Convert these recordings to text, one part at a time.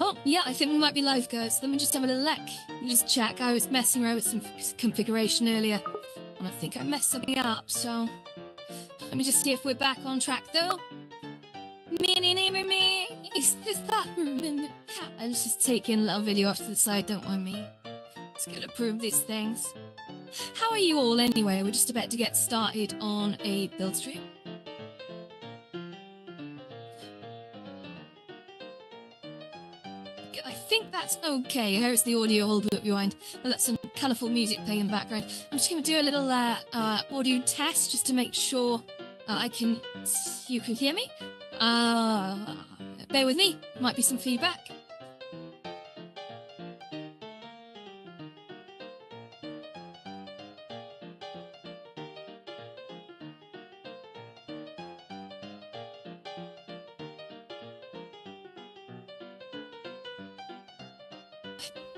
Oh, yeah, I think we might be live, guys. Let me just have a little look. Let me just check. I was messing around with some configuration earlier, and I think I messed something up, so let me just see if we're back on track, though. Is that? I'm just taking a little video off to the side, don't mind me. It's gonna prove these things. How are you all anyway? We're just about to get started on a build stream. I think that's okay. Here's the audio all up behind. That's some colourful music playing in the background. I'm just going to do a little audio test just to make sure you can hear me. Bear with me. Might be some feedback.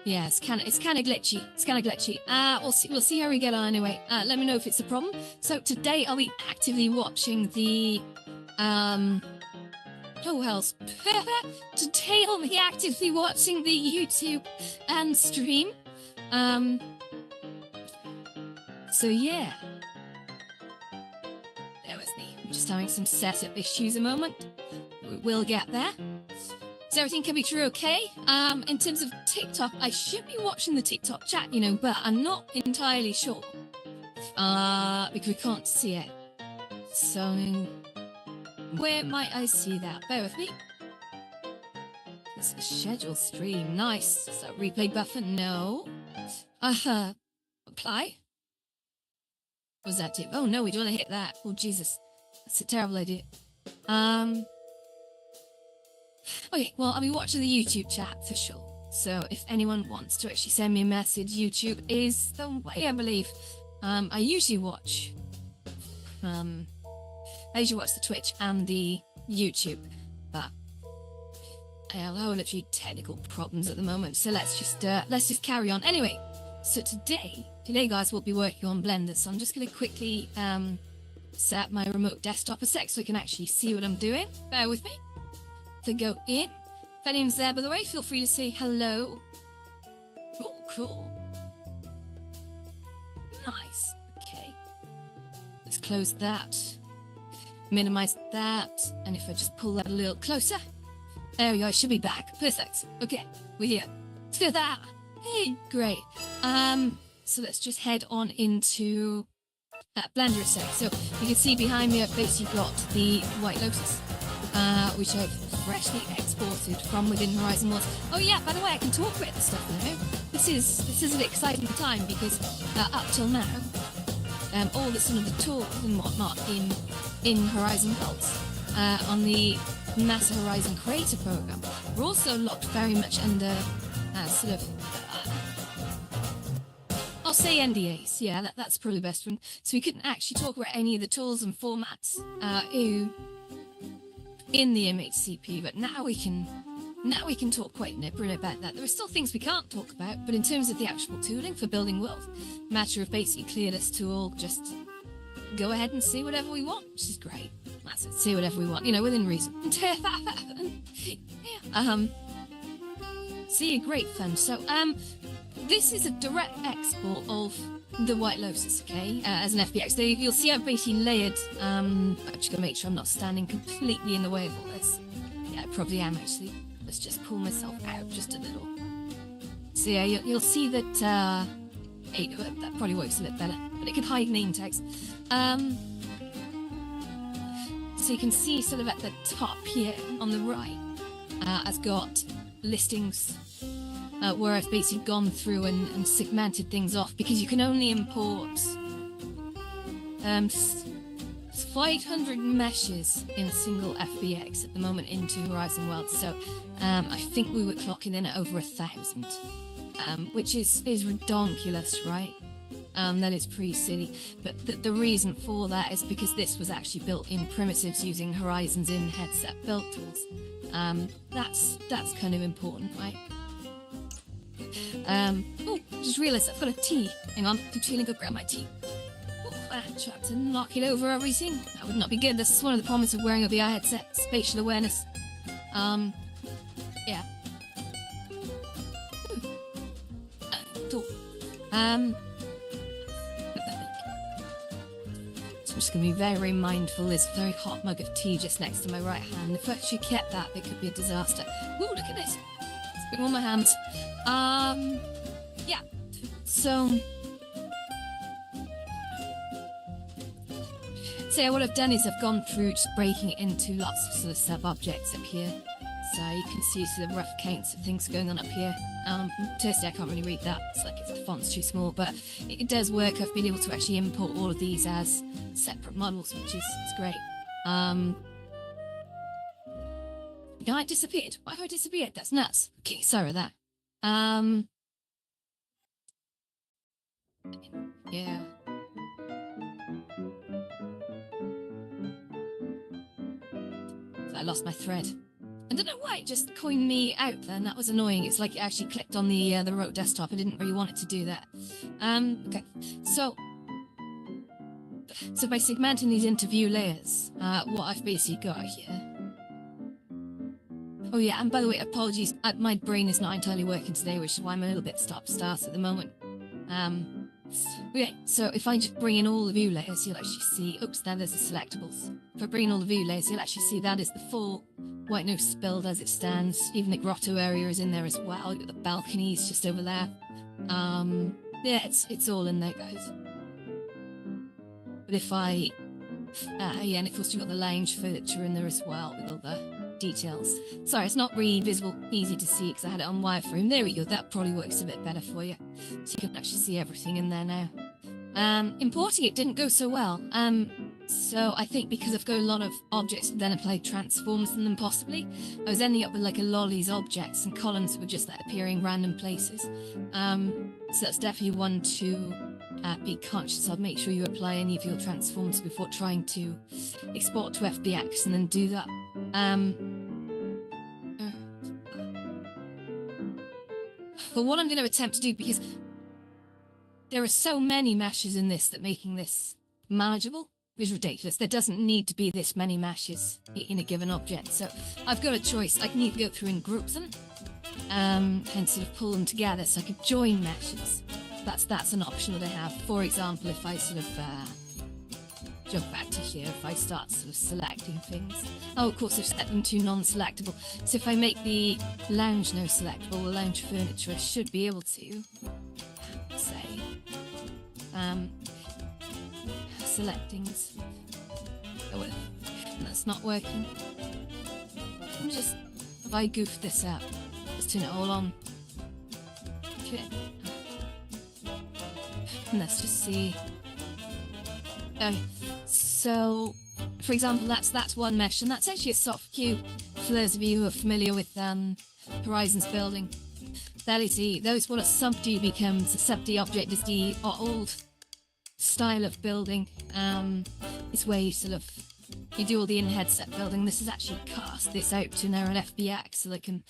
Yeah, it's kind of glitchy. It's kind of glitchy. We'll see how we get on anyway. Let me know if it's a problem. So today I'll be actively watching the oh hells. Today I'll be actively watching the YouTube and stream. So yeah. Bear with me. I'm just having some setup issues a moment. We'll get there. Is everything coming through okay? In terms of TikTok, I should be watching the TikTok chat, but I'm not entirely sure. Because we can't see it. So, where might I see that? Bear with me. It's a scheduled stream. Nice. Is that replay buffer? No. Apply? What was that tip? Oh no, we don't want to hit that. Oh Jesus. That's a terrible idea. Okay, well, I'll be watching the YouTube chat for sure. So if anyone wants to actually send me a message, YouTube is the way, I believe. I usually watch the Twitch and the YouTube, but I have literally technical problems at the moment. So let's just carry on. Anyway, so today, guys, we'll be working on Blender. So I'm just going to quickly set up my remote desktop a sec so you can actually see what I'm doing. Bear with me. To go in. If anyone's there, by the way, feel free to say hello. Oh, cool. Nice. Okay. Let's close that. Minimize that. And if I just pull that a little closer. There we go. I should be back. Perfect. Okay. We're here. Let's do that. Hey, great. So let's just head on into Blender a sec. So you can see behind me I've basically got the White Lotus, which I've freshly exported from within Horizon Worlds. Oh yeah, by the way, I can talk about this stuff now. This is an exciting time because up till now, all the sort of the tools and whatnot in Horizon Worlds on the NASA Horizon Creator Program were also locked very much under sort of I'll say NDAs. Yeah, that's probably the best one. So we couldn't actually talk about any of the tools and formats in the MHCP, but now we can talk quite nipperly about that. There are still things we can't talk about, but in terms of the actual tooling for building worlds, matter of basically clear this tool, just go ahead and see whatever we want, which is great. That's it, see whatever we want, within reason. See, great fun. So, this is a direct export of the White Lotus, okay, as an FBX. So you'll see I've basically layered, I'm just gonna make sure I'm not standing completely in the way of all this. Yeah, I probably am actually. Let's just pull myself out just a little. So yeah, you'll see that, hey, that probably works a bit better, but it can hide name tags. So you can see sort of at the top here on the right, I've got listings where I've basically gone through and segmented things off because you can only import 500 meshes in a single FBX at the moment into Horizon Worlds. So I think we were clocking in at over 1,000, which is redonkulous, right? That is pretty silly. But the reason for that is because this was actually built in primitives using Horizon's in headset build tools. That's kind of important, right? Oh, just realised I've got a tea. Hang on, I'm feeling go grab my tea. Oh, try to knock it over everything. That would not be good. This is one of the problems of wearing a VR headset. Spatial awareness. Yeah. Cool. So I'm just going to be very mindful. There's a very hot mug of tea just next to my right hand. If I actually kept that, it could be a disaster. Ooh, look at this. It's been on my hands. Yeah. So what I've done is I've gone through just breaking it into lots of sort of sub-objects up here. So you can see sort of rough counts of things going on up here. Firstly, I can't really read that. It's like the font's too small, but it does work. I've been able to actually import all of these as separate models, which is great. Guy disappeared. Why have I disappeared? That's nuts. Okay, sorry about that. Yeah. So I lost my thread. I don't know why it just coined me out then. That was annoying. It's like it actually clicked on the remote desktop. I didn't really want it to do that. Okay. So by segmenting these into view layers, what I've basically got here. Oh yeah, and by the way, apologies. My brain is not entirely working today, which is why I'm a little bit stop-start at the moment. Okay, so if I just bring in all the view layers, you'll actually see, oops, there's the selectables. If I bring in all the view layers, you'll actually see that is the full White Nose build as it stands. Even the grotto area is in there as well. You've got the balconies just over there. Yeah, it's all in there, guys. But if I, yeah, and of course you've got the lounge furniture in there as well with all the details. Sorry, it's not really visible, easy to see because I had it on wireframe. There we go, that probably works a bit better for you. So you can actually see everything in there now. Importing it didn't go so well. So I think because I've got a lot of objects then applied transforms in them possibly, I was ending up with like a lot of these objects and columns were just like appearing random places. So that's definitely one to be conscious of. Make sure you apply any of your transforms before trying to export to FBX and then do that. But what I'm going to attempt to do, because there are so many meshes in this that making this manageable is ridiculous. There doesn't need to be this many meshes in a given object. So I've got a choice. I can either go through and group them and sort of pull them together so I could join meshes. That's an option that I have. For example, if I sort of jump back to here, if I start sort of selecting things. Oh, of course, I've set them to non-selectable. So if I make the lounge no selectable, the lounge furniture, I should be able to say selectings. Oh, that's not working. If I goof this up, let's turn it all on. Okay. And let's just see. So, for example, that's one mesh, and that's actually a soft cube. For those of you who are familiar with Horizons building, there you see, those what a sub-D becomes. A sub-D object is the old style of building. It's where you sort of you do all the in-headset building. This is actually cast this out to now an FBX so they can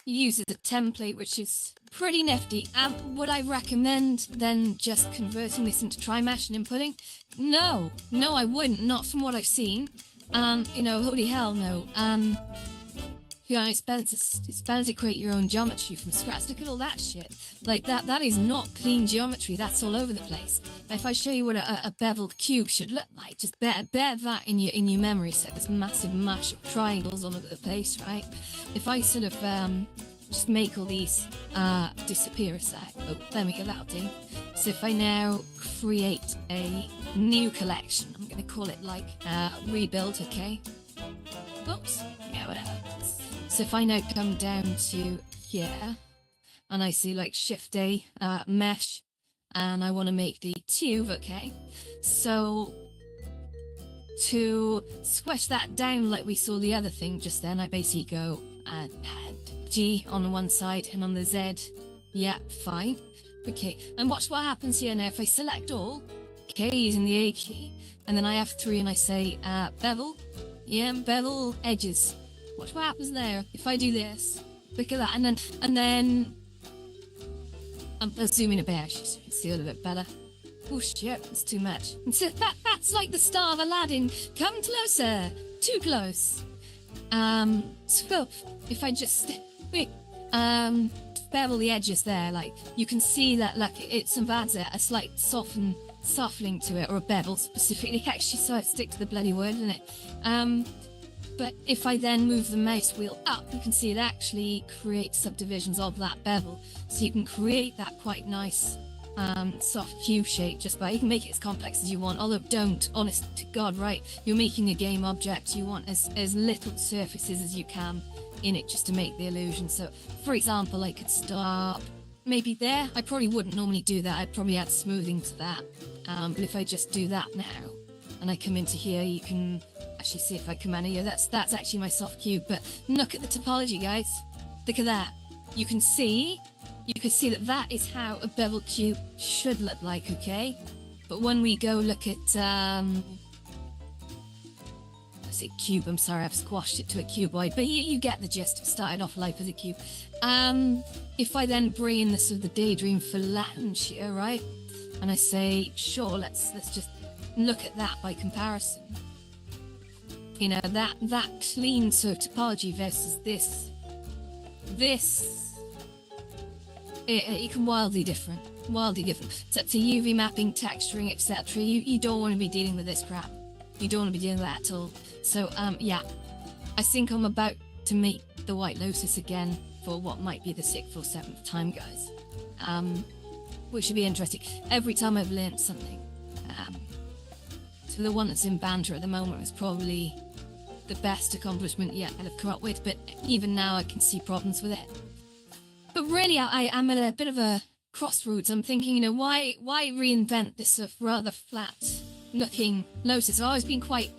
use it as a template, which is pretty nifty. Would I recommend then just converting this into tri-mesh and inputting? No, I wouldn't. Not from what I've seen. You know, holy hell, no. You know, it's better to create your own geometry from scratch. Look at all that shit. Like that is not clean geometry. That's all over the place. If I show you what a beveled cube should look like, just bear that in your memory set. This massive mash of triangles all over the place, right? If I sort of just make all these disappear a sec. Oh, there we go, that'll do. So if I now create a new collection, I'm going to call it like rebuild, okay? Oops, yeah, whatever. So if I now come down to here, and I see like Shift A, mesh, and I want to make the tube, okay? So to squash that down like we saw the other thing just then, I basically go and G on one side and on the Z, yeah, fine. Okay, and watch what happens here now. If I select all, okay, using the A key, and then I F3 and I say bevel, yeah, bevel edges. Watch what happens there. If I do this, look at that, and then I'll zoom in a bit, I should see a little bit better. Oh shit, that's too much. So that's like the star of Aladdin. Come closer. Too close. So if I just bevel the edges there, like you can see that like it adds a slight softening to it, or a bevel specifically, actually, so I stick to the bloody word, isn't it? But if I then move the mouse wheel up, you can see it actually creates subdivisions of that bevel, so you can create that quite nice soft cube shape just by, you can make it as complex as you want, although don't, honest to God, right? You're making a game object, you want as little surfaces as you can in it just to make the illusion. So for example, I could start maybe there. I probably wouldn't normally do that, I'd probably add smoothing to that, but if I just do that now and I come into here, you can actually see if I come in here, that's actually my soft cube. But look at the topology, guys, look at that. You can see that is how a bevel cube should look like, okay? But when we go look at, I say cube, I'm sorry, I've squashed it to a cuboid, but you get the gist. It started off life as a cube. If I then bring in the sort of the Daydream phalange here, right? And I say, sure, let's just look at that by comparison. You know, that clean sort of topology versus this, it can wildly different. So to UV mapping, texturing, etc. You don't want to be dealing with this crap. You don't want to be dealing with that at all. So yeah, I think I'm about to make the White Lotus again for what might be the 6th or 7th time, guys. Which should be interesting. Every time I've learnt something. So the one that's in banter at the moment was probably the best accomplishment yet I've come up with, but even now I can see problems with it. But really, I am at a bit of a crossroads. I'm thinking, you know, why reinvent this rather flat-looking Lotus? I've always been quite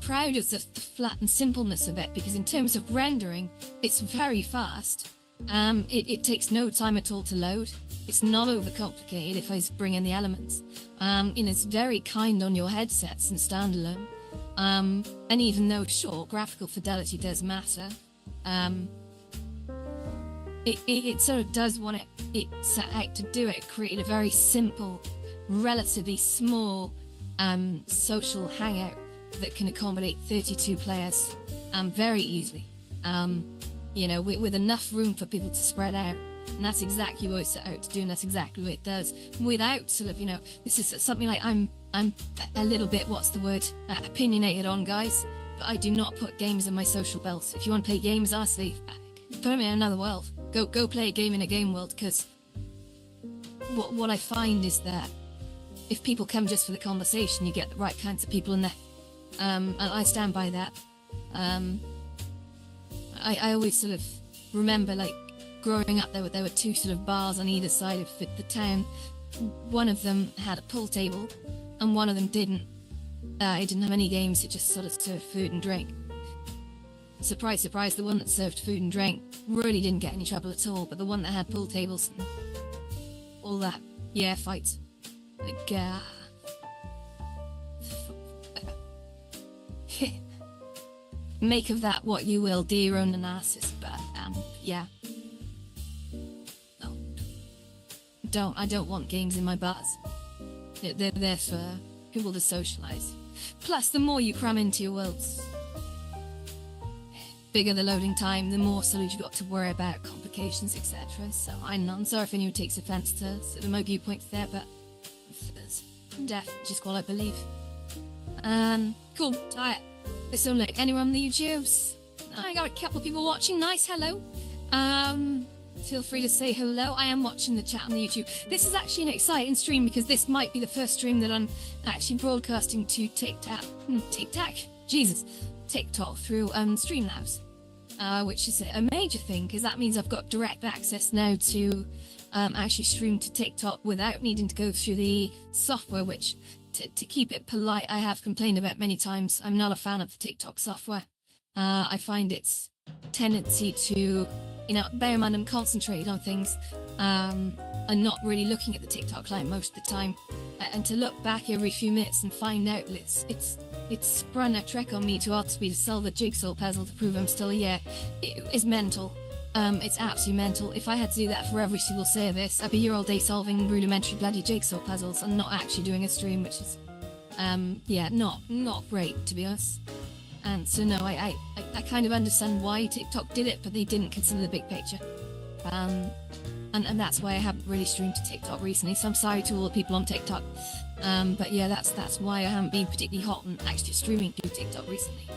proud of the flat and simpleness of it, because in terms of rendering, it's very fast. It takes no time at all to load. It's not overcomplicated if I bring in the elements. And it's very kind on your headsets and standalone. And even though, sure, graphical fidelity does matter, it sort of does what it set out to do. It created a very simple, relatively small social hangout that can accommodate 32 players very easily. You know, with enough room for people to spread out. And that's exactly what it's set out to do, and that's exactly what it does. Without sort of, you know, this is something like I'm a little bit, what's the word, opinionated on, guys. But I do not put games in my social belt. If you want to play games, honestly, put them in another world. Go play a game in a game world, because what I find is that if people come just for the conversation, you get the right kinds of people in there. And I stand by that. I always sort of remember, like, growing up, there were two sort of bars on either side of the town. One of them had a pool table, and one of them didn't. It didn't have any games, it just sort of served food and drink. Surprise, surprise, the one that served food and drink really didn't get any trouble at all, but the one that had pool tables and all that, yeah, fights. Like, make of that what you will, dear own analysis, but, yeah. No. I don't want games in my bars. They're there for people to socialise. Plus, the more you cram into your worlds, bigger the loading time, the more sort of you've got to worry about complications, etc. So I'm sorry if anyone takes offence to sort of my viewpoints there, but it's just what I believe. Cool. Alright. So look, anyone on the YouTubes? I got a couple of people watching. Nice, hello. Feel free to say hello. I am watching the chat on the YouTube. This is actually an exciting stream, because this might be the first stream that I'm actually broadcasting to TikTok through Streamlabs, which is a major thing, because that means I've got direct access now to actually stream to TikTok without needing to go through the software, which, to keep it polite, I have complained about many times. I'm not a fan of the TikTok software. I find its tendency to, you know, bear in mind I'm concentrated on things and not really looking at the TikTok client most of the time, and to look back every few minutes and find out it's sprung a trick on me to ask me to solve a jigsaw puzzle to prove I'm still here. It is mental. It's absolutely mental. If I had to do that for every single service, I'd be here all day solving rudimentary bloody jigsaw puzzles and not actually doing a stream, which is, yeah, not great, to be honest. And so no, I kind of understand why TikTok did it, but they didn't consider the big picture. And that's why I haven't really streamed to TikTok recently, so I'm sorry to all the people on TikTok. But yeah, that's why I haven't been particularly hot on actually streaming to TikTok recently.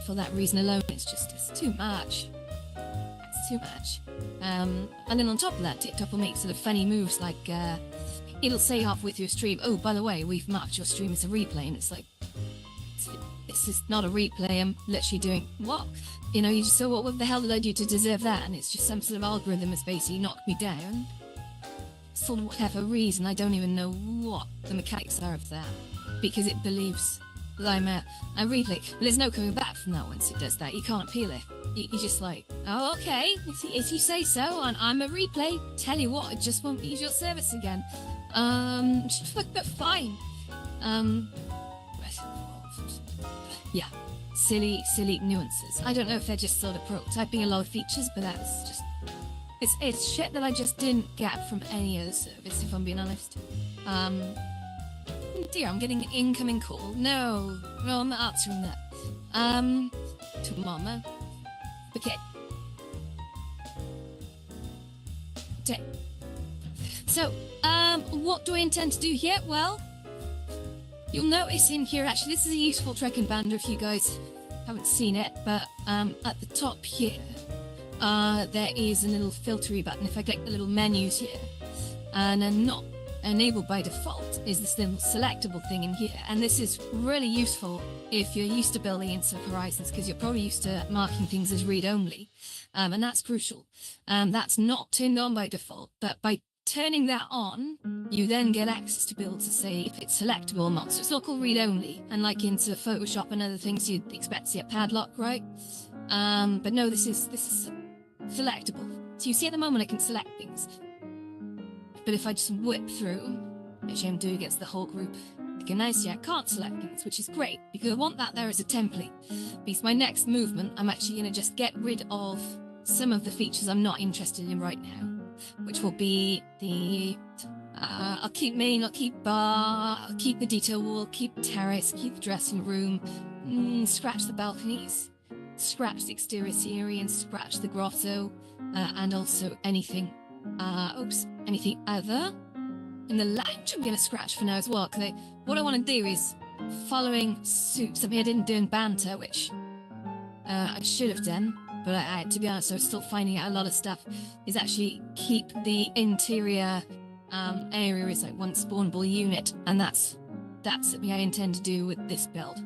For that reason alone, it's too much. It's too much. And then on top of that, TikTok will make sort of funny moves like, it'll say halfway through a stream, oh, by the way, we've marked your stream as a replay, and it's like, this is not a replay, I'm literally doing what? You know, you just so what the hell did I do to deserve that? And it's just some sort of algorithm has basically knocked me down. For whatever reason, I don't even know what the mechanics are of that. Because it believes that I'm a replay. But there's no coming back from that once it does that. You can't appeal it. You're just like, oh, okay, if you say so, and I'm a replay, tell you what, I just won't use your service again. But fine. Yeah, silly nuances. I don't know if they're just sort of prototyping a lot of features, but that's just... It's shit that I just didn't get from any other service, if I'm being honest. Dear, I'm getting an incoming call. No, I'm not answering that. To Mama. Okay. So, what do I intend to do here? Well, you'll notice in here, actually, this is a useful trekking banner if you guys haven't seen it, but at the top here, there is a little filtery button. If I click the little menus here, and then not enabled by default is this little selectable thing in here, and this is really useful if you're used to building in some Horizons, because you're probably used to marking things as read-only, and that's crucial. That's not turned on by default, but by turning that on, you then get access to be able to say if it's selectable or not. So it's not called read-only, and like into Photoshop and other things you'd expect to see a padlock, right? But no, this is selectable. So you see at the moment I can select things, but if I just whip through, which I'm doing against the whole group, you can now see I can't select things, which is great, because I want that there as a template. Because my next movement, I'm actually going to just get rid of some of the features I'm not interested in right now, which will be the... I'll keep main, I'll keep bar, I'll keep the detail wall, keep terrace, keep the dressing room, scratch the balconies, scratch the exterior area, and scratch the grotto, and also anything anything other. In the lounge I'm going to scratch for now as well, because what I want to do is, following suit, something I didn't do in banter, which I should have done, but I, to be honest, I was still finding out a lot of stuff, is actually keep the interior area as like one spawnable unit, and that's something I intend to do with this build.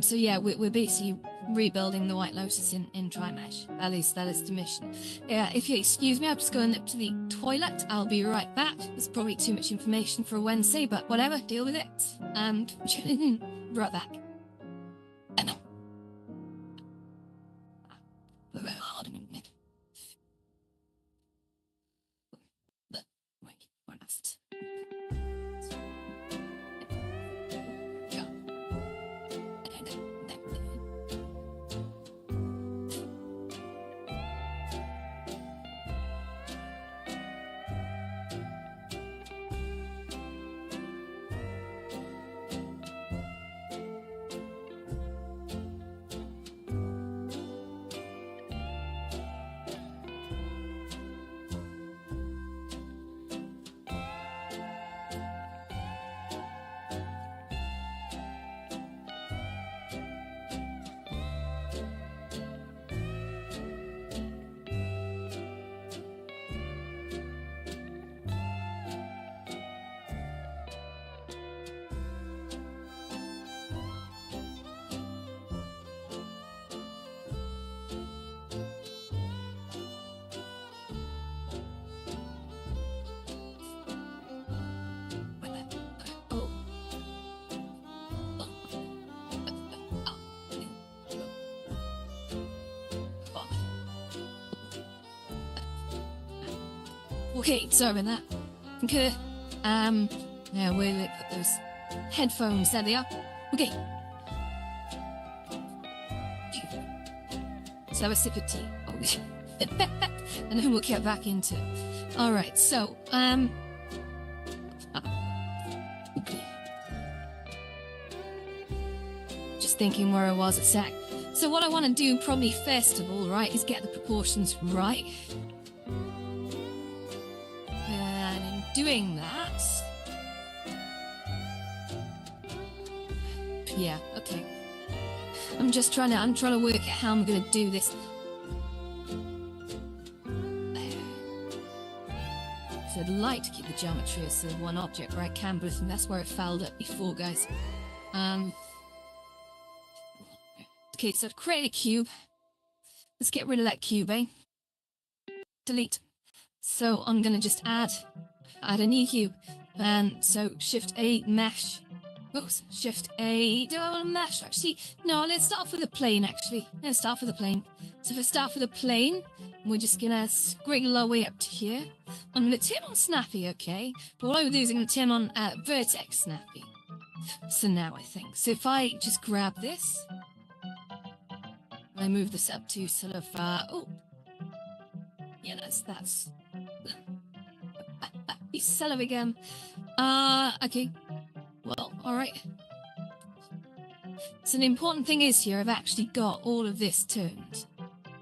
So yeah, we're basically rebuilding the White Lotus in Trimesh. At least that is the mission. Yeah, if you excuse me, I'm just going up to the toilet. I'll be right back. There's probably too much information for a Wednesday, but whatever, deal with it. And right back. Okay, sorry about that. Okay. Now where do I put those headphones? There they are. Okay. Let's have a sip of tea. Oh, and then we'll get back into it. All right, so just thinking where I was a sec. So what I want to do probably first of all, right, is get the proportions right. And in doing that, yeah, okay. I'm trying to work out how I'm going to do this. So I'd like to keep the geometry as sort of one object where I can, but that's where it fouled up before, guys. Okay, so I've created a cube. Let's get rid of that cube, eh? Delete. So I'm going to just add a new cube. And so Shift A, mesh. Oops, Shift A. Do I want to mesh? Actually, no, let's start with the plane, actually. Let's start with the plane. So if I start with the plane, we're just going to scriggle our way up to here. I'm going to turn on Snappy, okay? But what I'm going to do is I'm going to turn on Vertex Snappy. So now I think. So if I just grab this, I move this up to sort of, oh, yeah, that's, Celery again. Okay, well, all right. So the important thing is here, I've actually got all of this turned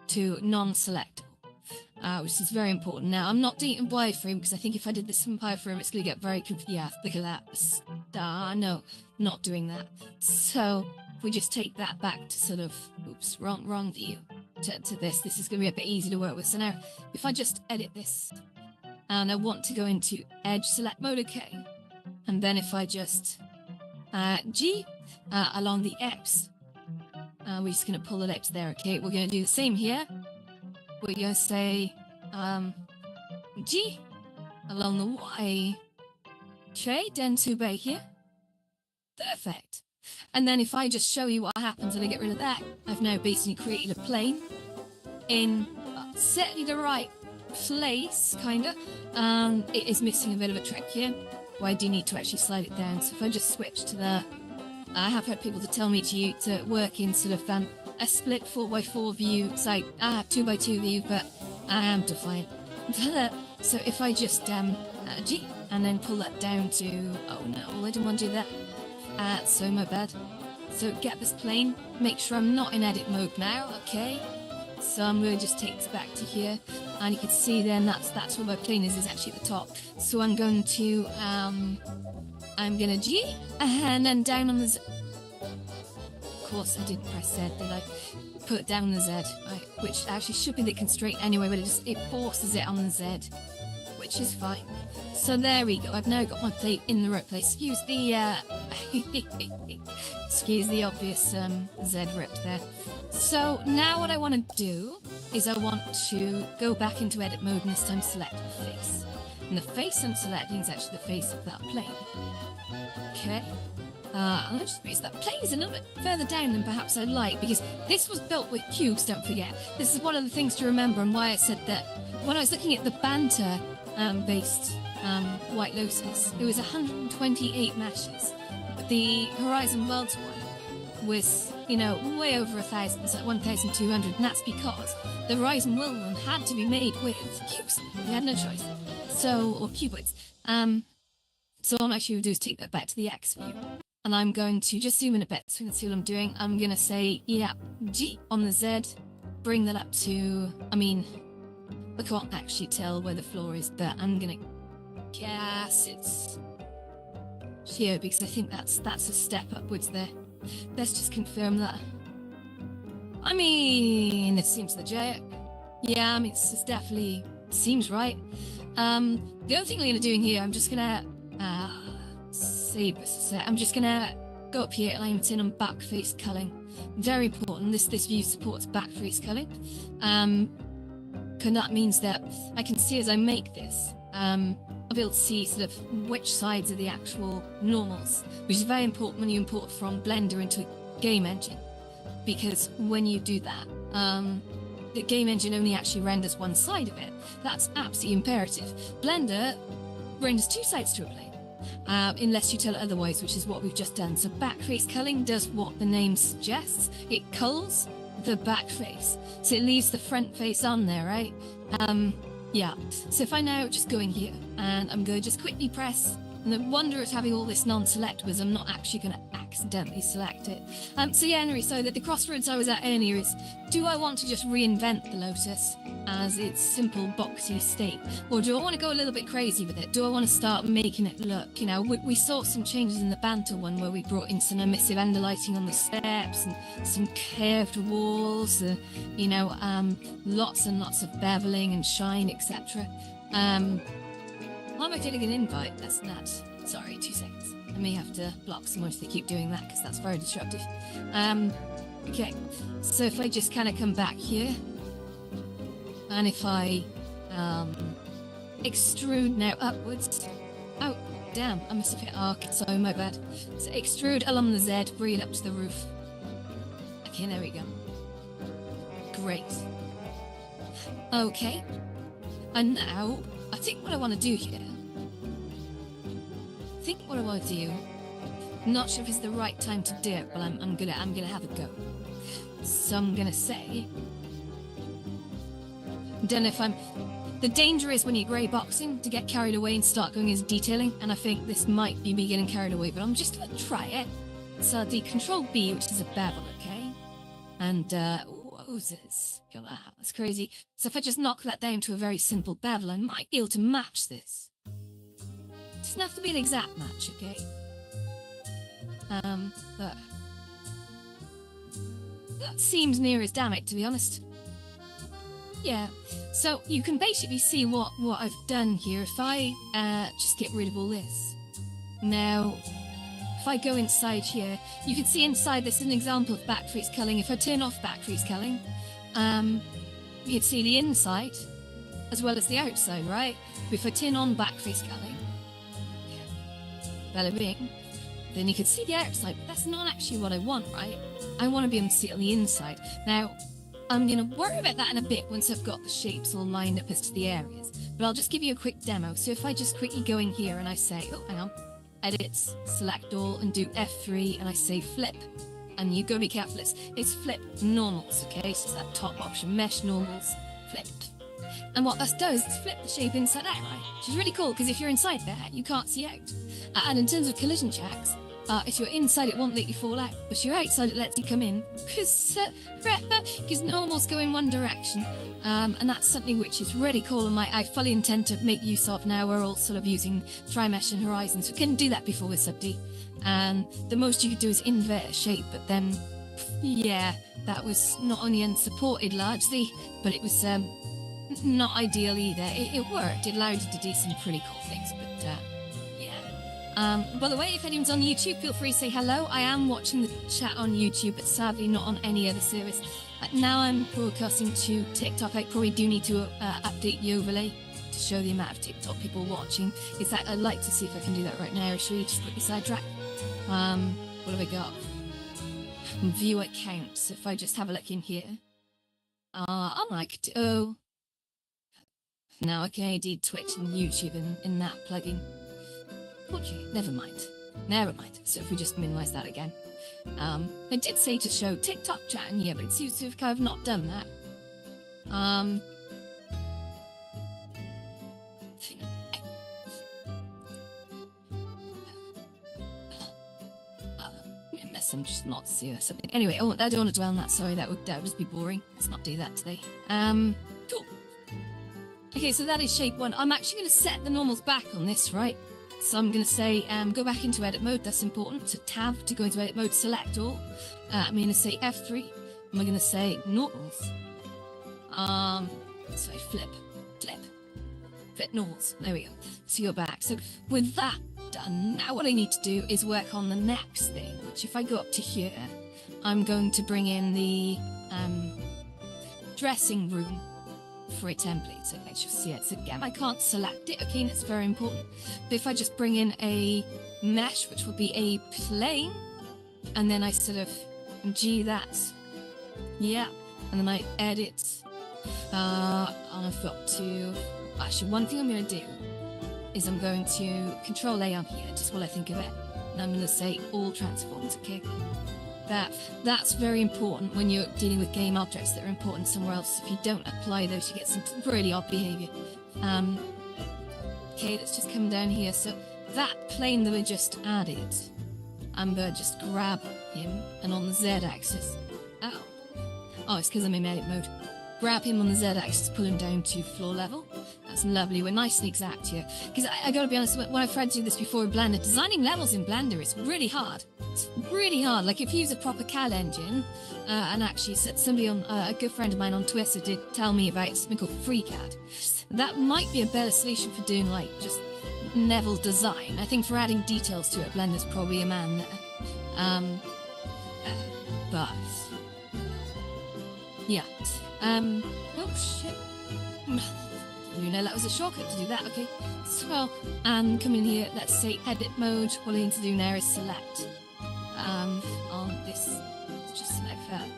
to non-selectable, which is very important. Now, I'm not deleting wireframe because I think if I did this in wireframe, it's going to get very confused. Yeah, look at that. No, not doing that. So if we just take that back to sort of, oops, wrong view, to this is going to be a bit easy to work with. So now, if I just edit this, and I want to go into edge select mode, okay, and then if I just G along the X, we're just going to pull it out to there, okay. We're going to do the same here. We're going to say G along the Y, okay, then to by here, perfect. And then if I just show you what happens when I get rid of that, I've now basically created a plane in certainly the right place, kind of. It is missing a bit of a trick here, where I do need to actually slide it down. So if I just switch to the, I have had people to tell me to work in sort of a split 4x4 view. It's like I have 2x2 view, but I am defiant. So if I just G and then pull that down to, oh no, I didn't want to do that. So my bad. So get this plane, make sure I'm not in edit mode now, okay? So I'm going to just take this back to here, and you can see then that's where my plane is actually at the top. So I'm going to G, and then down on the Z. Of course I didn't press Z, did I? Put it down on the Z, right, which actually should be the constraint anyway, but it forces it on the Z, which is fine. So there we go, I've now got my plate in the right place. Excuse the excuse the obvious Z ripped there. So now what I want to do is I want to go back into edit mode, and this time select the face. And the face I'm selecting is actually the face of that plane. Okay. And let's just raise that plane is a little bit further down than perhaps I'd like, because this was built with cubes, don't forget. This is one of the things to remember, and why I said that when I was looking at the banter based White Lotus, there was 128 meshes. But the Horizon Worlds one was, you know, way over 1,000. It's like 1,200, and that's because the Horizon World one had to be made with cubes. We had no choice. So, or cuboids. So what I'm actually going to do is take that back to the X view. And I'm going to just zoom in a bit so you can see what I'm doing. I'm going to say, yeah, G on the Z, bring that up to, I mean, I can't actually tell where the floor is, but I'm going to guess it's here, because I think that's a step upwards there. Let's just confirm that. I mean, it seems legit. Yeah, I mean, it's definitely seems right. The other thing I'm going to do in here, I'm just going to I'm just gonna go up here and I'm in on back face culling. Very important. This view supports back face culling. And that means that I can see as I make this, I'll be able to see sort of which sides are the actual normals, which is very important when you import from Blender into a game engine, because when you do that, the game engine only actually renders one side of it. That's absolutely imperative. Blender renders two sides to a plane. Unless you tell it otherwise, which is what we've just done. So back face culling does what the name suggests. It culls the back face. So it leaves the front face on there, right? Yeah. So if I now just go in here and I'm going to just quickly press, and the wonder of having all this non-select was I'm not actually going to accidentally select it. So yeah, anyway, so the crossroads I was at earlier is, do I want to just reinvent the Lotus as its simple boxy state, or do I want to go a little bit crazy with it? Do I want to start making it look, you know, we saw some changes in the Banter one where we brought in some emissive underlighting on the steps and some curved walls, you know, lots and lots of beveling and shine, etc. Why am I getting an invite? That's not. Sorry, 2 seconds. I may have to block someone if they keep doing that because that's very disruptive. Okay, so if I just kind of come back here, and if I extrude now upwards. Oh, damn, I must have hit arc, sorry, my bad. So extrude along the Z, bring it up to the roof. Okay, there we go. Great. Okay. And now, I think what I want to do here, not sure if it's the right time to do it, but I'm gonna have a go. So I'm gonna say, don't know if the danger is when you're grey boxing to get carried away and start going as detailing, and I think this might be me getting carried away, but I'm just gonna try it. So the Control B, which is a bevel, okay? And what was this? Wow, that's crazy. So if I just knock that down to a very simple bevel, I might be able to match this. Doesn't have to be an exact match, okay? But that seems near as damn it, to be honest. Yeah, so you can basically see what I've done here. If I just get rid of all this. Now, if I go inside here, you can see inside this is an example of back freeze culling. If I turn off back freeze culling, you can see the inside as well as the outside, right? But if I turn on back freeze culling, bada bing, then you can see the outside, but that's not actually what I want, right? I want to be able to see it on the inside. Now, I'm going to worry about that in a bit once I've got the shapes all lined up as to the areas. But I'll just give you a quick demo. So if I just quickly go in here and I say, oh, hang on, edit, select all, and do F3, and I say flip. And you gotta be careful, it's flip normals, okay? So it's that top option, mesh normals, flipped. And what that does is flip the shape inside out, right? Which is really cool, because if you're inside there, you can't see out. And in terms of collision checks, if you're inside, it won't let you fall out, but if you're outside, it lets you come in, because normals go in one direction, and that's something which is really cool, and I fully intend to make use of now. We're all sort of using Trimesh and Horizons. We couldn't do that before with Sub-D, and the most you could do is invert a shape, but then, yeah, that was not only unsupported largely, but it was not ideal either. It worked, it allowed you to do some pretty cool things, but by the way, if anyone's on YouTube, feel free to say hello. I am watching the chat on YouTube, but sadly not on any other service. Now I'm broadcasting to TikTok. I probably do need to update the overlay to show the amount of TikTok people watching. Is that I'd like to see if I can do that right now. Or should we just quickly sidetrack? What have I got? View account. So if I just have a look in here, I like to. Oh, now I can only do Twitch and YouTube in that plugin. Okay, never mind. So if we just minimize that again. I did say to show TikTok chat in here, but it seems to have kind of not done that. Message not see or something. Anyway, I don't want to dwell on that. Sorry, that would just be boring. Let's not do that today. Cool. Okay, so that is shape 1. I'm actually going to set the normals back on this, right? So I'm going to say, go back into edit mode, that's important. So tab to go into edit mode, select all. I'm going to say F3. I'm going to say normals. So flip normals. There we go. So you're back. So with that done, now what I need to do is work on the next thing, which if I go up to here, I'm going to bring in the dressing room for a template, so make sure you see it. So again, I can't select it, okay, and it's very important. But if I just bring in a mesh, which will be a plane, and then I sort of G that, yeah, and then I edit, and I've got to, actually one thing I'm going to do is I'm going to Control A on here, just while I think of it, and I'm going to say all transforms, okay? That's very important when you're dealing with game objects that are important somewhere else. If you don't apply those, you get some really odd behavior. Okay, let's just come down here. So that plane that we just added, Amber, just grab him, and on the Z-axis, oh, it's because I'm in edit mode. Grab him on the Z-axis, pull him down to floor level. That's lovely. We're nice and exact here. Because I gotta be honest, when I've tried to do this before in Blender, designing levels in Blender is really hard. It's really hard. Like if you use a proper CAD engine, and actually somebody on a good friend of mine on Twitter did tell me about something called FreeCAD. That might be a better solution for doing like just level design. I think for adding details to it, Blender's probably a man there. But yeah. Oh shit. You know that was a shortcut to do that. Okay. So and come in here. Let's say edit mode. What I need to do now is select on this. Just select that.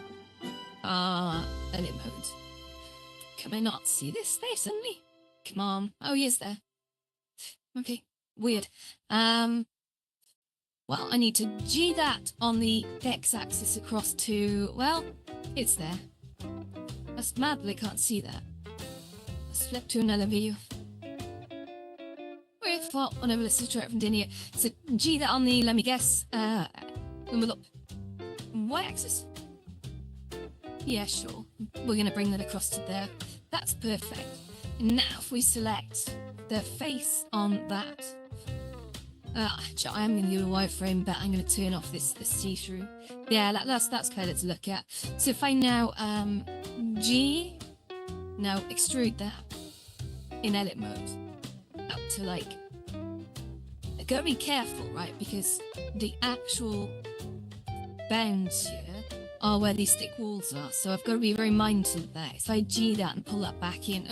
Edit mode. Can I not see this there suddenly? Come on. Oh, he is there. Okay. Weird. Well, I need to G that on the X-axis across to, well, it's there. That's mad that I can't see that. Let's flip to another view. We're for whenever let's try it from down here. So G that on the, let me guess, when we look, Y-axis? Yeah, sure. We're going to bring that across to there. That's perfect. Now, if we select the face on that, I am going to do a wireframe, but I'm going to turn off this see-through. Yeah, that's kind of to look at. So if I now G, now extrude that in edit mode up to like. I gotta be careful, right? Because the actual bounds here are where these thick walls are, so I've got to be very mindful of that. If I G that and pull that back in,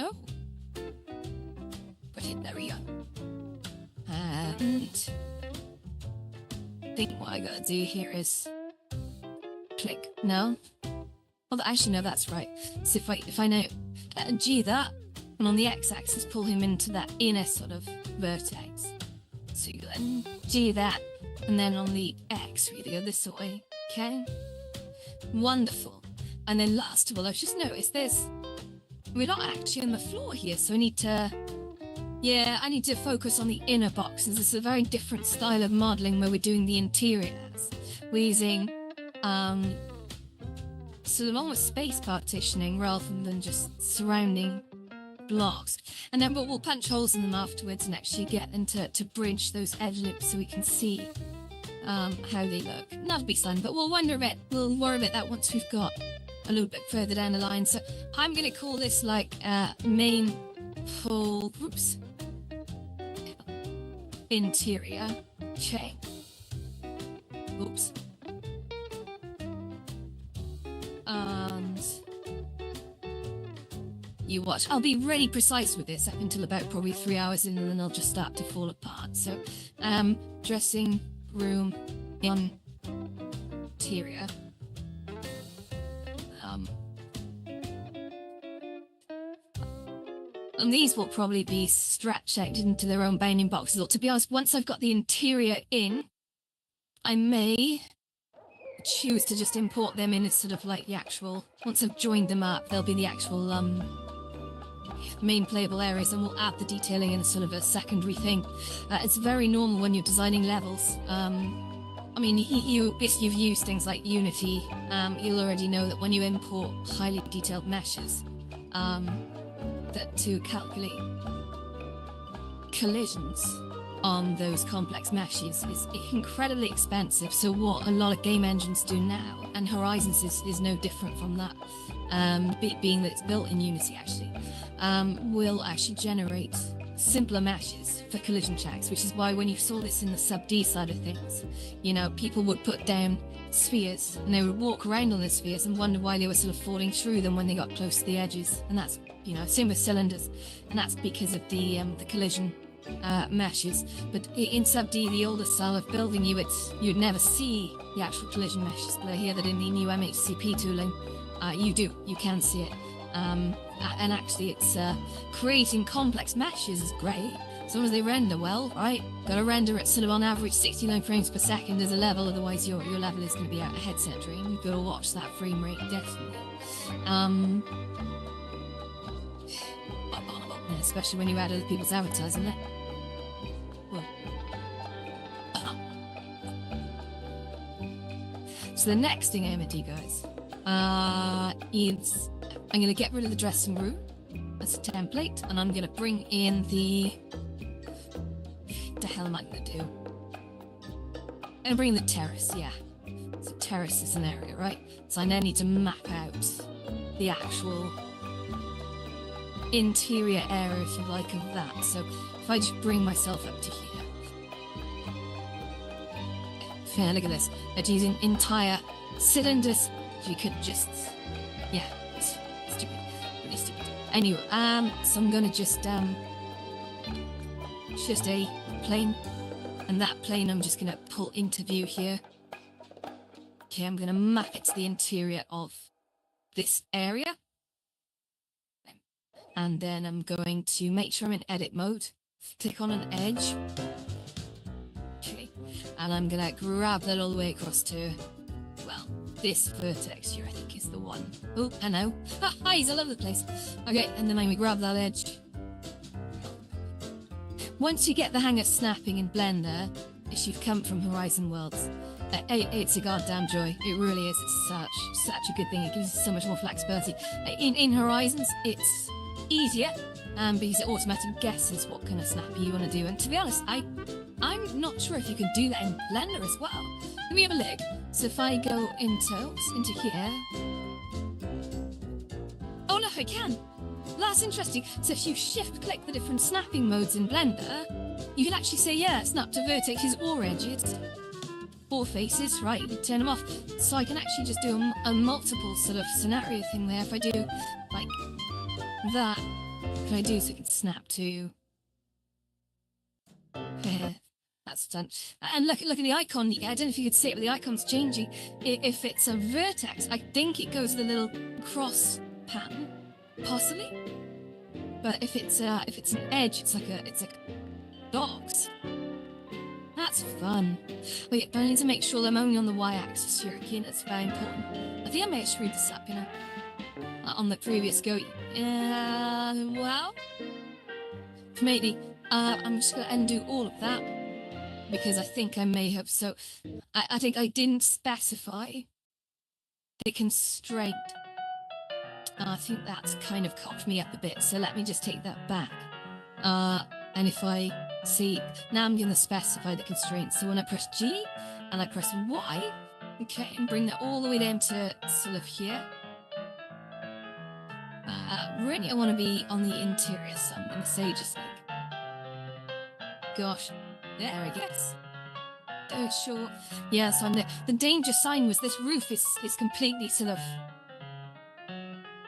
there we go. And I think what I gotta do here is click. No. Well, actually, no, that's right. So if I now G that, and on the X-axis pull him into that inner sort of vertex. So you then G that, and then on the X we go this way. Okay. Wonderful. And then last of all, I've just noticed we're not actually on the floor here, so I need to focus on the inner boxes. It's a very different style of modeling where we're doing the interiors. We're using sort of almost space partitioning rather than just surrounding blocks. And then we'll punch holes in them afterwards and actually get them to bridge those edge loops so we can see how they look. That'll be fun, but we'll worry about that once we've got a little bit further down the line. So I'm going to call this like main full groups interior chain. Oops. And you watch. I'll be really precise with this up until about probably 3 hours in, and then I'll just start to fall apart. So dressing room interior. And these will probably be stretched out into their own bounding boxes. Or to be honest, once I've got the interior in, I may choose to just import them in as sort of like the actual, once I've joined them up, they'll be the actual main playable areas, and we'll add the detailing in a sort of a secondary thing. It's very normal when you're designing levels. I mean, if you've used things like Unity, you'll already know that when you import highly detailed meshes, that to calculate collisions on those complex meshes is incredibly expensive. So what a lot of game engines do now, and Horizons is no different from that, being that it's built in Unity actually, will actually generate simpler meshes for collision checks, which is why when you saw this in the sub-D side of things, you know, people would put down spheres and they would walk around on the spheres and wonder why they were sort of falling through them when they got close to the edges. And that's, you know, same with cylinders, and that's because of the collision meshes. But in sub-D, the older style of building, you'd never see the actual collision meshes. But I hear that in the new MHCP tooling, you can see it. And actually it's creating complex meshes is great, as long as they render well, right? Gotta render at sort of on average 69 frames per second as a level, otherwise your level is going to be out of headset drain. You've got to watch that frame rate, definitely. Especially when you add other people's avatars in there. Whoa. So the next thing I'm going to do, guys, is I'm going to get rid of the dressing room as a template, and I'm going to bring in the hell am I going to do? I'm going to bring the terrace, yeah. So terrace is an area, right? So I now need to map out the actual interior area, if you like, of that. So if I just bring myself up to here. Yeah, look at this. They're using entire cylinders. You could just... yeah, it's stupid. Really stupid. Anyway, so I'm going to just a plane, and that plane I'm just going to pull into view here. Okay, I'm going to map it to the interior of this area, and then I'm going to make sure I'm in edit mode, click on an edge, okay, and I'm going to grab that all the way across to, well, this vertex here I think is the one. Oh, hello. Hi, he's all over the place. Okay, and then I'm going to grab that edge. Once you get the hang of snapping in Blender, if you've come from Horizon Worlds, it's a goddamn joy. It really is. It's such a good thing. It gives you so much more flexibility. In Horizons, it's easier, because it automatically guesses what kind of snappy you want to do. And to be honest, I'm not sure if you can do that in Blender as well. Let me have a look. So if I go into here, oh look, I can. That's interesting. So if you shift-click the different snapping modes in Blender, you can actually say, yeah, snap to vertexes or edges, or faces, right? You turn them off. So I can actually just do a multiple sort of scenario thing there. If I do, like, that, what can I do so it can snap to... that's done. And look at the icon. I don't know if you could see it, but the icon's changing. If it's a vertex, I think it goes with a little cross pattern. Possibly, but if it's an edge, it's like dogs. That's fun. But yeah, but I need to make sure I'm only on the y-axis here. Again, that's very important. I think I may have screwed this up, you know, on the previous go. Well, maybe. I'm just gonna undo all of that because I think I may have. So I think I didn't specify the constraint. I think that's kind of cocked me up a bit, so let me just take that back. And if I see, now I'm going to specify the constraints. So when I press G and I press Y, okay, and bring that all the way down to sort of here. Really, I want to be on the interior, so I'm going to say just like, gosh, there I guess. Oh, sure. Yeah, so I'm there. The danger sign was this roof is completely sort of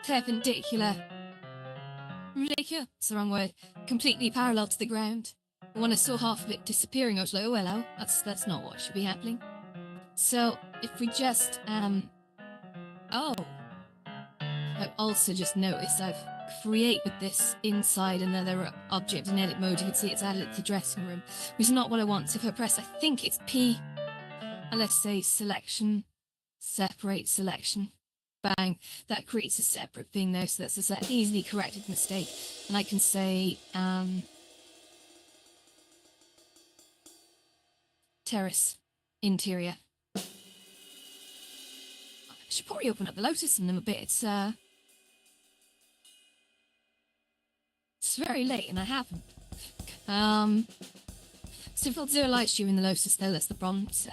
perpendicular. Ridiculous. It's the wrong word. Completely parallel to the ground. When I saw half of it disappearing, I was like, oh, hello. That's not what should be happening. So if we just, oh. I've also just noticed I've created this inside another object in edit mode. You can see it's added it to the dressing room, which is not what I want. So if I press, I think it's P, and let's say selection, separate selection. Bang, that creates a separate thing now, so that's an easily corrected mistake. And I can say terrace interior. I should probably open up the Lotus in them a bit. It's very late and I haven't. So if I'll do a light shoe in the Lotus though, that's the bronze.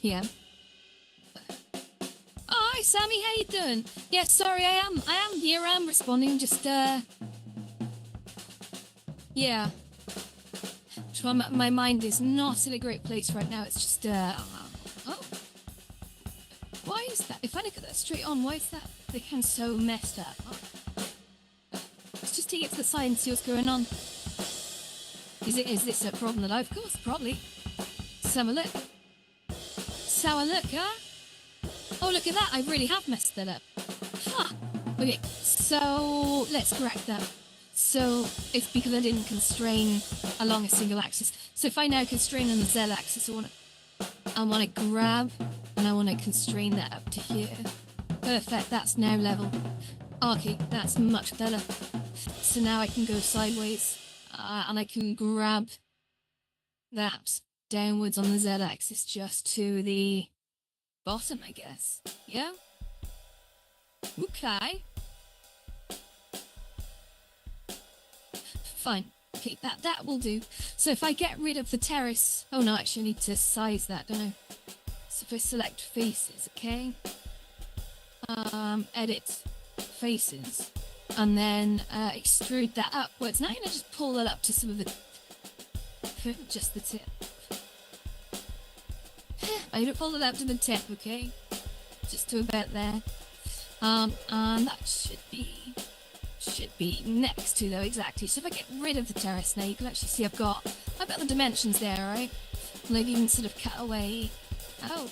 Yeah. Oh, hi Sammy, how you doing? Yeah, sorry, I am here, I'm responding, just yeah. So my mind is not in a great place right now, it's just oh. Why is that? If I look at that straight on, why is that looking so messed up? Oh. Let's just take it to the side and see what's going on. Is this a problem that I've caused? Probably. Let's have a look. Let's have a look, huh? Oh, look at that. I really have messed that up. Huh. Okay, so let's correct that. So it's because I didn't constrain along a single axis. So if I now constrain on the Z axis, I want to grab and I want to constrain that up to here. Perfect, that's now level. Okay, that's much better. So now I can go sideways and I can grab that downwards on the Z axis just to the bottom, I guess. Yeah? Okay. Fine. Okay, that will do. So if I get rid of the terrace... Oh no, actually I need to size that, don't I? So if I select faces, okay? Edit faces. And then extrude that upwards. Now I'm going to just pull that up to some of the... just the tip. I'm going to pull it up to the tip, okay? Just to about there. And that should be next to though, exactly. So if I get rid of the terrace now, you can actually see I've got the dimensions there, right? And I've even sort of cut away. Oh,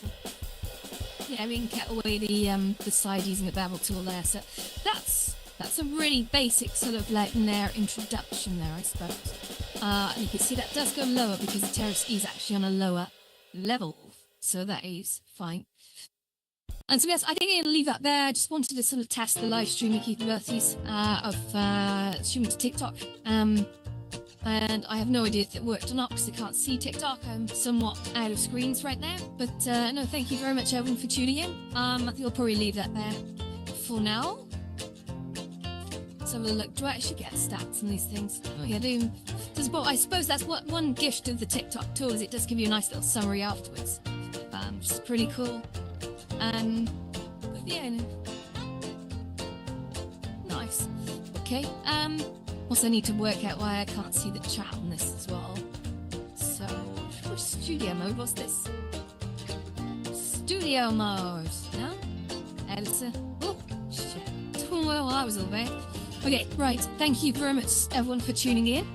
yeah, we can cut away the side using the bevel tool there. So that's a really basic sort of like layer introduction there, I suppose. And you can see that does go lower because the terrace is actually on a lower level, so that is fine. And so yes, I think I'm going to leave that there. I just wanted to sort of test the live streaming capabilities of streaming to TikTok. And I have no idea if it worked or not because I can't see TikTok. I'm somewhat out of screens right now. But no, thank you very much, everyone, for tuning in. I think I'll probably leave that there for now. Let's have a look. Do I actually get stats on these things? Oh yeah, I do. I suppose that's what one gift of the TikTok tool is. It does give you a nice little summary afterwards, which is pretty cool. But yeah, nice. Okay. Also, I need to work out why I can't see the chat on this as well. So, which studio mode was this? Studio mode. No? Editor. Oh, shit. Well, that was all right. Okay, right. Thank you very much, everyone, for tuning in.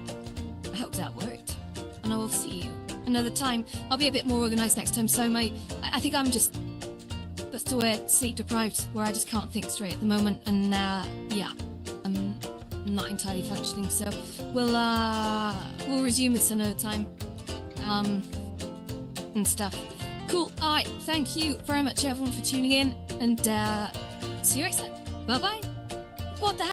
I hope that worked. And I will see you another time. I'll be a bit more organised next time. So I think I'm just... That's the way sleep deprived, where I just can't think straight at the moment, and yeah, I'm not entirely functioning. So we'll resume this another time, and stuff. Cool. All right. Thank you very much, everyone, for tuning in, and see you next time. Bye bye. What the heck?